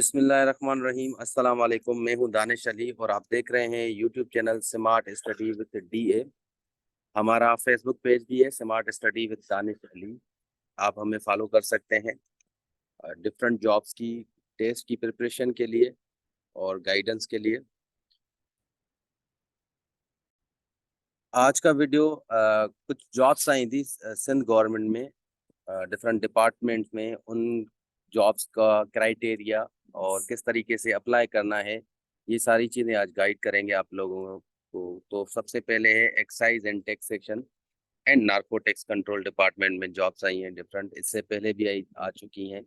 बिस्मिल्लाहिर्रहमानिर्रहीम। अस्सलाम वालेकुम। मैं हूं दानिश अली और आप देख रहे हैं YouTube channel smart study with DA. हमारा फेसबुक पेज भी है smart study with Danish Ali. आप हमें फॉलो कर सकते हैं डिफरेंट जॉब्स की टेस्ट की प्रिपरेशन के लिए और गाइडेंस के लिए। आज का वीडियो कुछ जॉब्स आई थी सिंध गवर्नमेंट में, डिफरेंट डिपार्टमेंट में, उन जॉब्स का क्राइटेरिया और किस तरीके से अप्लाई करना है, ये सारी चीज़ें आज गाइड करेंगे आप लोगों को। तो सबसे पहले है excise and taxation and narcotics control department में जॉब्स आई हैं डिफरेंट, इससे पहले भी आ चुकी हैं।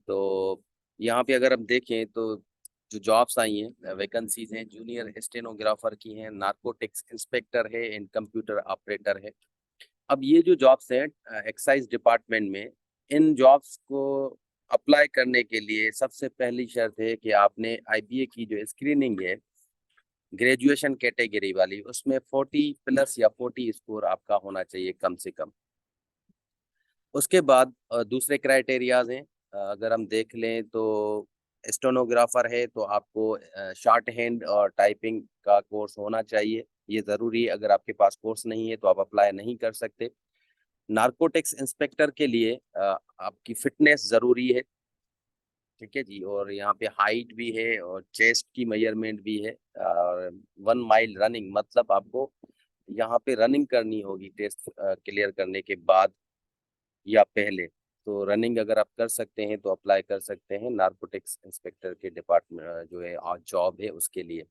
तो यहाँ पे अगर हम देखें तो जो जॉब्स आई हैं वैकेंसीज हैं, जूनियर स्टेनोग्राफर की हैं, नार्कोटिक्स इंस्पेक्टर है एंड कंप्यूटर ऑपरेटर है। अब ये जो जॉब्स हैं एक्साइज डिपार्टमेंट में, इन जॉब्स को अप्लाई करने के लिए सबसे पहली शर्त है कि आपने आईबीए की जो स्क्रीनिंग है ग्रेजुएशन कैटेगरी वाली, उसमें 40 प्लस या 40 स्कोर आपका होना चाहिए कम से कम। उसके बाद दूसरे क्राइटेरियाज हैं, अगर हम देख लें तो स्टेनोग्राफर है तो आपको शॉर्ट हैंड और टाइपिंग का कोर्स होना चाहिए, ये ज़रूरी है। अगर आपके पास कोर्स नहीं है तो आप अप्लाई नहीं कर सकते। नार्कोटिक्स इंस्पेक्टर के लिए आपकी फिटनेस ज़रूरी है, ठीक है जी। और यहाँ पे हाइट भी है और चेस्ट की मेजरमेंट भी है। और 1 माइल रनिंग, मतलब आपको यहाँ पे रनिंग करनी होगी टेस्ट क्लियर करने के बाद या पहले। तो रनिंग अगर आप कर सकते हैं तो अप्लाई कर सकते हैं नार्कोटिक्स इंस्पेक्टर के डिपार्टमेंट जो है जॉब है उसके लिए।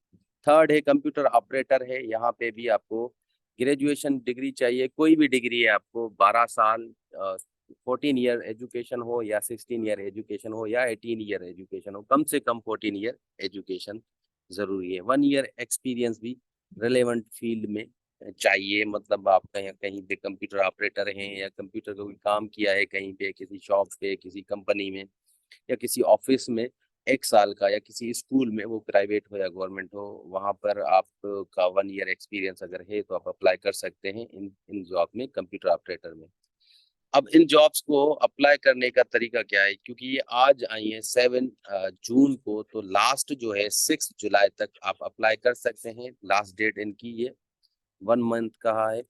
थर्ड है कंप्यूटर ऑपरेटर है, यहाँ पे भी आपको ग्रेजुएशन डिग्री चाहिए, कोई भी डिग्री है आपको, 12 साल, 14 ईयर एजुकेशन हो या 16 ईयर एजुकेशन हो या 18 ईयर एजुकेशन हो, कम से कम 14 ईयर एजुकेशन जरूरी है। 1 ईयर एक्सपीरियंस भी रिलेवेंट फील्ड में चाहिए, मतलब आप कहीं कहीं पे कंप्यूटर ऑपरेटर हैं या कंप्यूटर का कोई काम किया है कहीं पे, किसी शॉप पे, किसी कंपनी में या किसी ऑफिस में 1 साल का, या किसी स्कूल में, वो प्राइवेट हो या गवर्नमेंट हो, वहाँ पर आपका 1 ईयर एक्सपीरियंस अगर है तो आप अप्लाई कर सकते हैं इन इन जॉब में, कंप्यूटर ऑपरेटर में। अब इन जॉब्स को अप्लाई करने का तरीका क्या है, क्योंकि ये आज आई है 7 जून को, तो लास्ट जो है 6 जुलाई तक आप अप्लाई कर सकते हैं, लास्ट डेट इनकी ये 1 मंथ कहा है।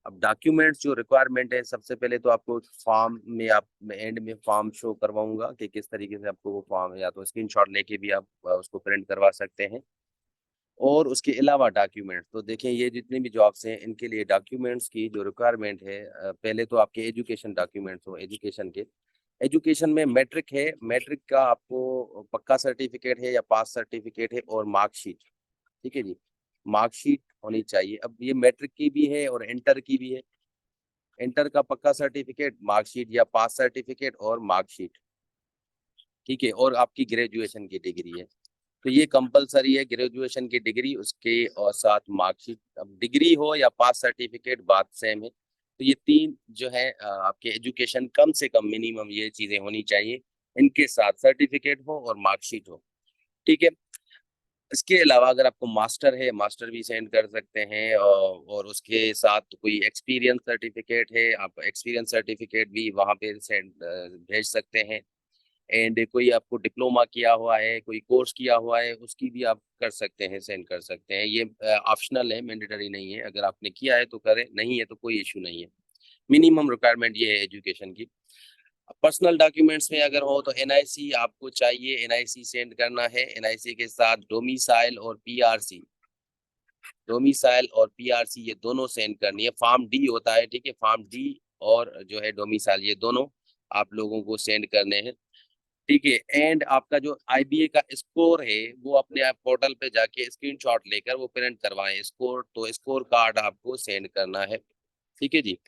अब डॉक्यूमेंट्स जो रिक्वायरमेंट है, सबसे पहले तो आपको फॉर्म में, आप एंड में फॉर्म शो करवाऊंगा कि किस तरीके से आपको वो फॉर्म है, या तो स्क्रीनशॉट लेके भी आप उसको प्रिंट करवा सकते हैं। और उसके अलावा डॉक्यूमेंट्स तो देखें, ये जितनी भी जॉब्स हैं इनके लिए डॉक्यूमेंट्स की जो रिक्वायरमेंट है, पहले तो आपके एजुकेशन डॉक्यूमेंट्स हो, एजुकेशन के, एजुकेशन में मैट्रिक है, मैट्रिक का आपको पक्का सर्टिफिकेट है या पास सर्टिफिकेट है, और मार्कशीट, ठीक है जी, मार्कशीट होनी चाहिए। अब ये मैट्रिक की भी है और इंटर की भी है, इंटर का पक्का सर्टिफिकेट, मार्कशीट या पास सर्टिफिकेट और मार्कशीट, ठीक है, और आपकी ग्रेजुएशन की डिग्री है। तो ये कंपलसरी है, ग्रेजुएशन की डिग्री उसके और साथ मार्कशीट। अब डिग्री हो या पास सर्टिफिकेट बात सेम है। तो ये तीन जो है आपके एजुकेशन, कम से कम मिनिमम ये चीजें होनी चाहिए, इनके साथ सर्टिफिकेट हो और मार्कशीट हो, ठीक है। इसके अलावा अगर आपको मास्टर है, मास्टर भी सेंड कर सकते हैं, और उसके साथ कोई एक्सपीरियंस सर्टिफिकेट है, आप एक्सपीरियंस सर्टिफिकेट भी वहाँ पे सेंड भेज सकते हैं। एंड कोई आपको डिप्लोमा किया हुआ है, कोई कोर्स किया हुआ है, उसकी भी आप कर सकते हैं, सेंड कर सकते हैं। ये ऑप्शनल है, मैंडेटरी नहीं है, अगर आपने किया है तो करें, नहीं है तो कोई इशू नहीं है। मिनिमम रिक्वायरमेंट ये है एजुकेशन की। पर्सनल डॉक्यूमेंट्स में अगर हो तो एनआईसी आपको चाहिए, एनआईसी सेंड करना है, एनआईसी के साथ डोमिसाइल और पीआरसी, डोमिसाइल और पीआरसी ये दोनों सेंड करनी है। फॉर्म डी होता है, ठीक है, फॉर्म डी और जो है डोमिसाइल, ये दोनों आप लोगों को सेंड करने हैं, ठीक है। एंड आपका जो आईबीए का स्कोर है वो अपने आप पोर्टल पे जाके स्क्रीनशॉट लेकर वो प्रिंट करवाएं, स्कोर, तो स्कोर कार्ड आपको सेंड करना है, ठीक है जी।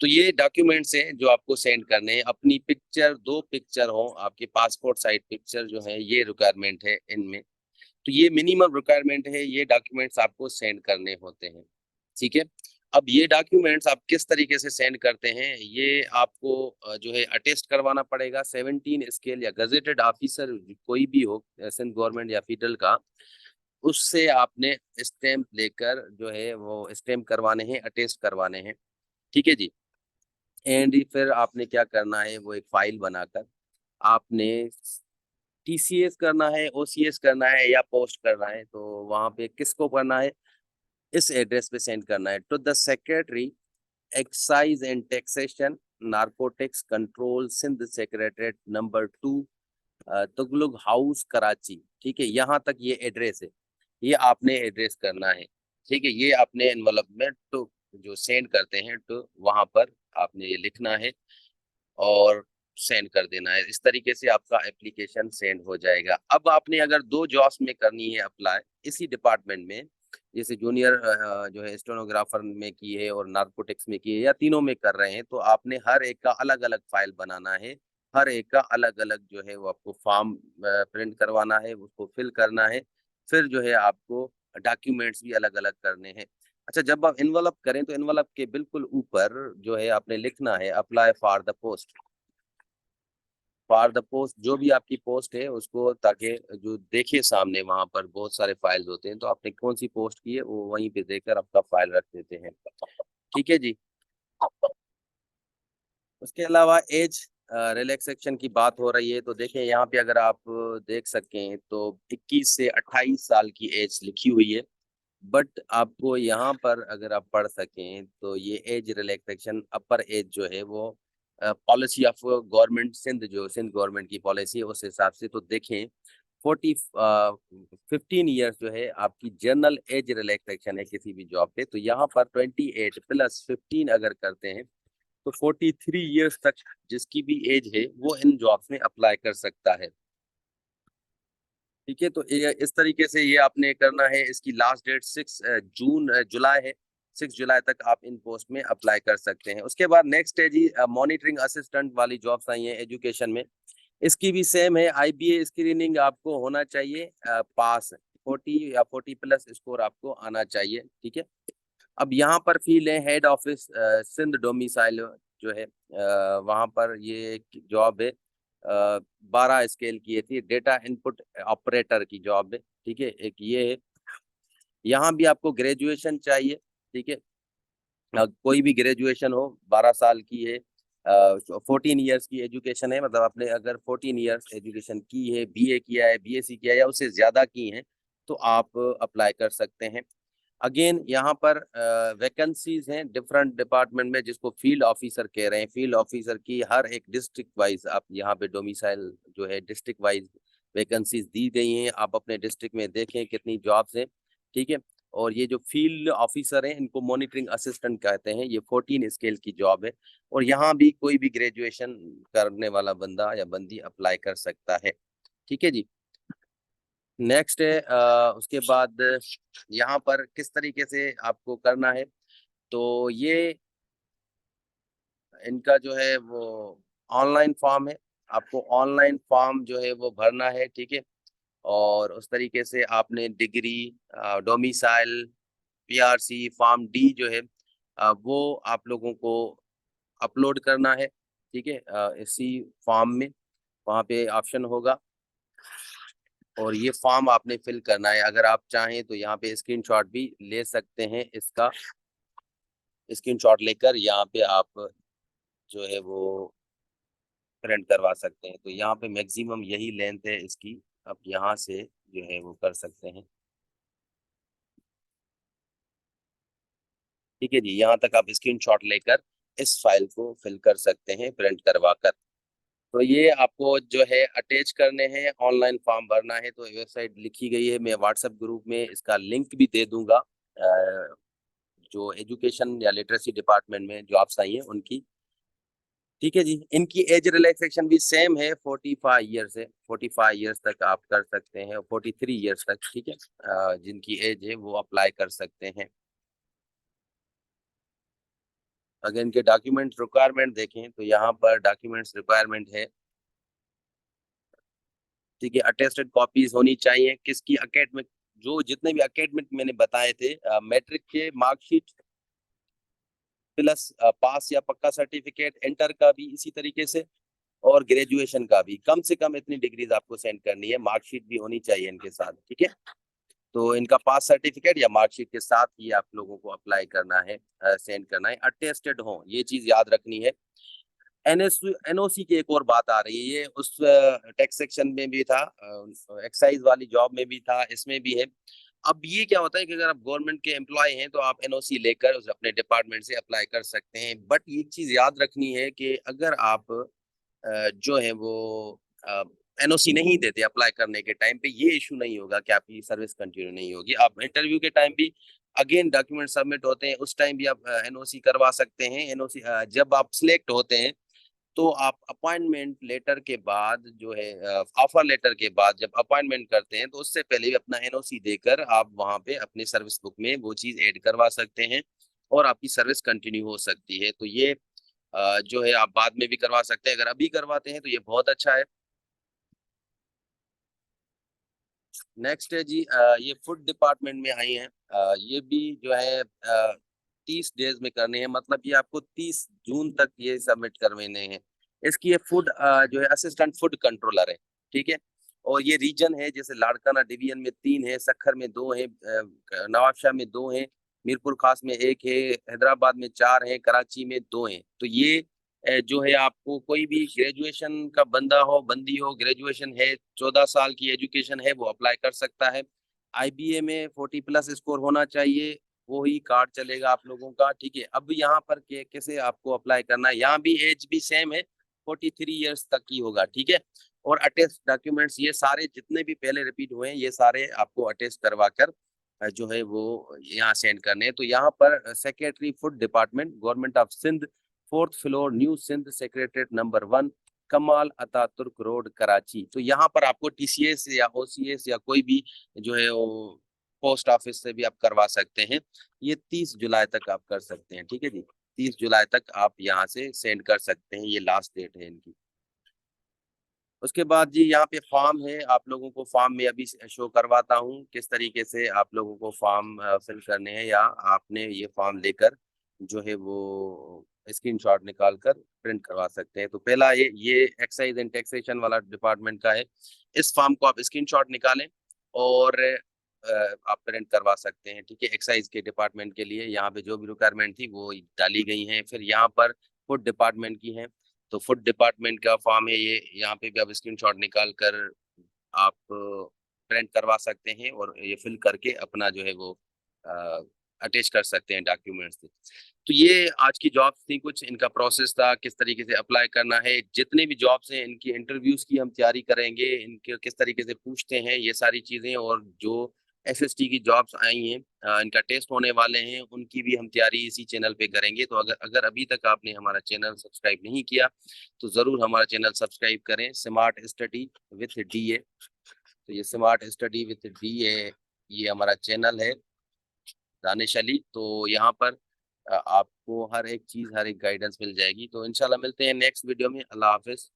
तो ये डॉक्यूमेंट्स हैं जो आपको सेंड करने हैं। अपनी पिक्चर, 2 पिक्चर हो आपके, पासपोर्ट साइज पिक्चर जो है, ये रिक्वायरमेंट है इनमें। तो ये मिनिमम रिक्वायरमेंट है, ये डॉक्यूमेंट्स आपको सेंड करने होते हैं, ठीक है। अब ये डॉक्यूमेंट्स आप किस तरीके से सेंड करते हैं, ये आपको जो है अटेस्ट करवाना पड़ेगा। 17 स्केल या गजेटेड ऑफिसर कोई भी हो, सिंध गवर्नमेंट या फेडरल का, उससे आपने स्टैंप लेकर जो है वो स्टैंप करवाने हैं, अटेस्ट करवाने हैं, ठीक है जी। एंड फिर आपने क्या करना है, वो एक फाइल बनाकर आपने टीसीएस करना है, ओसीएस करना है या पोस्ट करना है, तो वहां पे किसको करना है, इस एड्रेस पे सेंड करना है। To the secretary excise and taxation narcotics control Sindh secretariat number 2 Tughlaq house Karachi. ठीक है, यहाँ तक ये एड्रेस है, ये आपने एड्रेस करना है। ठीक है, ये आपने एनवलप में तो जो सेंड करते हैं तो वहां पर आपने ये लिखना है और सेंड कर देना है। इस तरीके से आपका एप्लीकेशन सेंड हो जाएगा। अब आपने अगर 2 जॉब्स में करनी है अप्लाई इसी डिपार्टमेंट में, जैसे जूनियर जो है स्टेनोग्राफर में की है और नार्कोटिक्स में की है या तीनों में कर रहे हैं, तो आपने हर एक का अलग अलग फाइल बनाना है। हर एक का अलग अलग जो है वो आपको फॉर्म प्रिंट करवाना है, उसको फिल करना है। फिर जो है आपको डॉक्यूमेंट्स भी अलग अलग करने हैं। अच्छा, जब आप इन्वेलप करें तो इन्वेलप के बिल्कुल ऊपर जो है आपने लिखना है apply for the post. For the post, जो भी आपकी पोस्ट है उसको, ताकि जो देखिए सामने वहां पर बहुत सारे फाइल्स होते हैं, तो आपने कौन सी पोस्ट की है वो वहीं पे देखकर आपका फाइल रख देते हैं। ठीक है जी। उसके अलावा एज रिलैक्सेशन की बात हो रही है, तो देखिए यहाँ पे अगर आप देख सकें तो 21 से 28 साल की एज लिखी हुई है। बट आपको यहाँ पर अगर आप पढ़ सकें तो ये एज रिलैक्सेशन अपर एज जो है वो पॉलिसी ऑफ गवर्नमेंट सिंध, जो सिंध गवर्नमेंट की पॉलिसी है उस हिसाब से तो देखें 15 ईयर्स जो है आपकी जनरल एज रिलैक्सेशन है किसी भी जॉब पे। तो यहाँ पर 28 + 15 अगर करते हैं तो 43 ईयर्स तक जिसकी भी एज है वो इन जॉब्स में अप्लाई कर सकता है। ठीक है, तो इस तरीके से ये आपने करना है। इसकी लास्ट डेट 6 जुलाई है। 6 जुलाई तक आप इन पोस्ट में अप्लाई कर सकते हैं। उसके बाद नेक्स्ट है जी मॉनिटरिंग असिस्टेंट वाली जॉब्स आई हैं एजुकेशन में। इसकी भी सेम है, आईबीए स्क्रीनिंग आपको होना चाहिए, पास 40 या 40+ स्कोर आपको आना चाहिए। ठीक है, अब यहाँ पर फील्ड है हेड ऑफिस सिंध डोमिसाइल जो है, वहाँ पर ये जॉब है। 12 स्केल की ये थी, डेटा इनपुट ऑपरेटर की जॉब है। ठीक है, एक ये है। यहाँ भी आपको ग्रेजुएशन चाहिए। ठीक है, कोई भी ग्रेजुएशन हो, 12 साल की है, 14 ईयर्स की एजुकेशन है, मतलब आपने अगर 14 ईयर्स एजुकेशन की है, बीए किया है, बीएससी किया है या उससे ज्यादा की है, तो आप अप्लाई कर सकते हैं। अगेन यहाँ पर वैकेंसीज हैं डिफरेंट डिपार्टमेंट में, जिसको फील्ड ऑफिसर कह रहे हैं। फील्ड ऑफिसर की हर एक डिस्ट्रिक्ट वाइज, आप यहाँ पे डोमिसाइल जो है डिस्ट्रिक्ट वाइज वैकेंसीज दी गई हैं। आप अपने डिस्ट्रिक्ट में देखें कितनी जॉब्स हैं। ठीक है, और ये जो फील्ड ऑफिसर हैं इनको मॉनिटरिंग असिस्टेंट कहते हैं। ये 14 स्केल की जॉब है और यहाँ भी कोई भी ग्रेजुएशन करने वाला बंदा या बंदी अप्लाई कर सकता है। ठीक है जी। नेक्स्ट है उसके बाद यहाँ पर किस तरीके से आपको करना है, तो ये इनका जो है वो ऑनलाइन फॉर्म है। आपको ऑनलाइन फॉर्म जो है वो भरना है। ठीक है, और उस तरीके से आपने degree, domicile, PRC, form D जो है वो आप लोगों को अपलोड करना है। ठीक है, इसी फॉर्म में वहाँ पे ऑप्शन होगा और ये फॉर्म आपने फिल करना है। अगर आप चाहें तो यहाँ पे स्क्रीनशॉट भी ले सकते हैं। इसका स्क्रीनशॉट लेकर यहाँ पे आप जो है वो प्रिंट करवा सकते हैं। तो यहाँ पे मैक्सिमम यही लेंथ है इसकी, आप यहाँ से जो है वो कर सकते हैं। ठीक है जी, यहाँ तक आप स्क्रीनशॉट लेकर इस फाइल को फिल कर सकते हैं प्रिंट करवा कर। तो ये आपको जो है अटैच करने हैं, ऑनलाइन फॉर्म भरना है। तो वेबसाइट लिखी गई है, मैं व्हाट्सएप ग्रुप में इसका लिंक भी दे दूंगा। जो एजुकेशन या लिटरेसी डिपार्टमेंट में जॉब्स आई हैं उनकी। ठीक है जी, इनकी एज रिलैक्सेशन भी सेम है, 45 ईयर्स है। 45 ईयर्स तक आप कर सकते हैं, 43 ईयर्स तक। ठीक है, जिनकी एज है वो अप्लाई कर सकते हैं। अगर इनके डॉक्यूमेंट रिक्वायरमेंट देखें तो यहाँ पर डॉक्यूमेंट्स रिक्वायरमेंट है। ठीक है, अटेस्टेड कॉपीज होनी चाहिए किसकी, एकेडमिक, जो जितने भी एकेडमिक मैंने बताए थे, मैट्रिक के मार्कशीट प्लस पास या पक्का सर्टिफिकेट, इंटर का भी इसी तरीके से, और ग्रेजुएशन का भी कम से कम इतनी डिग्रीज आपको सेंड करनी है। मार्कशीट भी होनी चाहिए इनके साथ। ठीक है, तो इनका पास सर्टिफिकेट या मार्कशीट के साथ ही आप लोगों को अप्लाई करना है, सेंड करना है। अटेस्टेड हो, ये चीज याद रखनी है। एनओसी की एक और बात आ रही है, ये उस टैक्स सेक्शन में भी था, एक्साइज वाली जॉब में भी था, इसमें भी है। अब ये क्या होता है कि अगर आप गवर्नमेंट के एम्प्लॉय हैं तो आप एनओसी लेकर उस अपने डिपार्टमेंट से अप्लाई कर सकते हैं, बट ये चीज याद रखनी है कि अगर आप जो है वो एनओसी नहीं देते अप्लाई करने के टाइम पे, ये इशू नहीं होगा कि आपकी सर्विस कंटिन्यू नहीं होगी। आप इंटरव्यू के टाइम भी अगेन डॉक्यूमेंट सबमिट होते हैं, उस टाइम भी आप एनओसी करवा सकते हैं। एनओसी जब आप सिलेक्ट होते हैं तो आप अपॉइंटमेंट लेटर के बाद जो है, ऑफर लेटर के बाद जब अपॉइंटमेंट करते हैं तो उससे पहले भी अपना एनओसी देकर आप वहां पे अपने सर्विस बुक में वो चीज ऐड करवा सकते हैं और आपकी सर्विस कंटिन्यू हो सकती है। तो ये जो है आप बाद में भी करवा सकते हैं, अगर अभी करवाते हैं तो ये बहुत अच्छा है। नेक्स्ट है जी, ये फूड डिपार्टमेंट में आई है। ये भी जो है 30 डेज में करने हैं, मतलब ये आपको 30 जून तक ये सबमिट करवाने हैं। इसकी ये फूड जो है असिस्टेंट फूड कंट्रोलर है, ठीक है। और ये रीजन है, जैसे लाड़काना डिवीजन में 3 है, सक्खर में 2 है, नवाबशाह में 2 है, मीरपुर खास में 1 है, हैदराबाद में 4 है, कराची में 2 है। तो ये जो है आपको कोई भी ग्रेजुएशन का बंदा हो, बंदी हो, ग्रेजुएशन है, 14 साल की एजुकेशन है, वो अप्लाई कर सकता है। आईबीए में 40+ स्कोर होना चाहिए, वो ही कार्ड चलेगा आप लोगों का, ठीक है। अब यहाँ पर कैसे आपको अप्लाई करना है, यहाँ भी एज भी सेम है, 43 ईयर्स तक की होगा, ठीक है। और अटेस्ट डॉक्यूमेंट्स ये सारे जितने भी पहले रिपीट हुए हैं ये सारे आपको अटेस्ट करवा कर जो है वो यहाँ सेंड करने हैं। तो यहाँ पर secretary food department, government of Sindh, 4th floor, new Sindh, secretariat number 1, Kamal Ataturk road, Karachi. तो यहाँ पर आपको टीसीएस या ओसीएस या कोई भी जो है वो पोस्ट ऑफिस से भी आप करवा सकते हैं। ये 30 जुलाई तक आप कर सकते हैं, ठीक है जी। 30 जुलाई तक आप यहाँ से सेंड कर सकते हैं, ये लास्ट डेट है इनकी। उसके बाद जी यहाँ पे फॉर्म है, आप लोगों को फॉर्म में अभी शो करवाता हूँ किस तरीके से आप लोगों को फॉर्म फिल करने हैं, या आपने ये फॉर्म लेकर जो है वो स्क्रीनशॉट निकाल कर प्रिंट करवा सकते हैं। तो पहला ये एक्साइज एंड टैक्सेशन वाला डिपार्टमेंट का है। इस फॉर्म को आप स्क्रीनशॉट निकालें और आप प्रिंट करवा सकते हैं, ठीक है। एक्साइज के डिपार्टमेंट के लिए यहाँ पे जो भी रिक्वायरमेंट थी वो डाली गई हैं। फिर यहाँ पर फूड डिपार्टमेंट की है, तो फूड डिपार्टमेंट का फॉर्म है ये, यहाँ पे भी आप स्क्रीनशॉट निकाल कर आप प्रिंट करवा सकते हैं और ये फिल करके अपना जो है वो अटैच कर सकते हैं डॉक्यूमेंट्स से। तो ये आज की जॉब्स थी, कुछ इनका प्रोसेस था, किस तरीके से अप्लाई करना है। जितने भी जॉब्स हैं इनकी इंटरव्यूज की हम तैयारी करेंगे, इनके किस तरीके से पूछते हैं ये सारी चीजें, और जो एसएसटी की जॉब्स आई हैं इनका टेस्ट होने वाले हैं, उनकी भी हम तैयारी इसी चैनल पे करेंगे। तो अगर अगर अभी तक आपने हमारा चैनल सब्सक्राइब नहीं किया तो जरूर हमारा चैनल सब्सक्राइब करें, स्मार्ट स्टडी विथ डीए। तो ये स्मार्ट स्टडी विथ डीए ये हमारा चैनल है, दानिश अली। तो यहाँ पर आपको हर एक चीज, हर एक गाइडेंस मिल जाएगी। तो इंशाल्लाह मिलते हैं नेक्स्ट वीडियो में। अल्लाह हाफिज।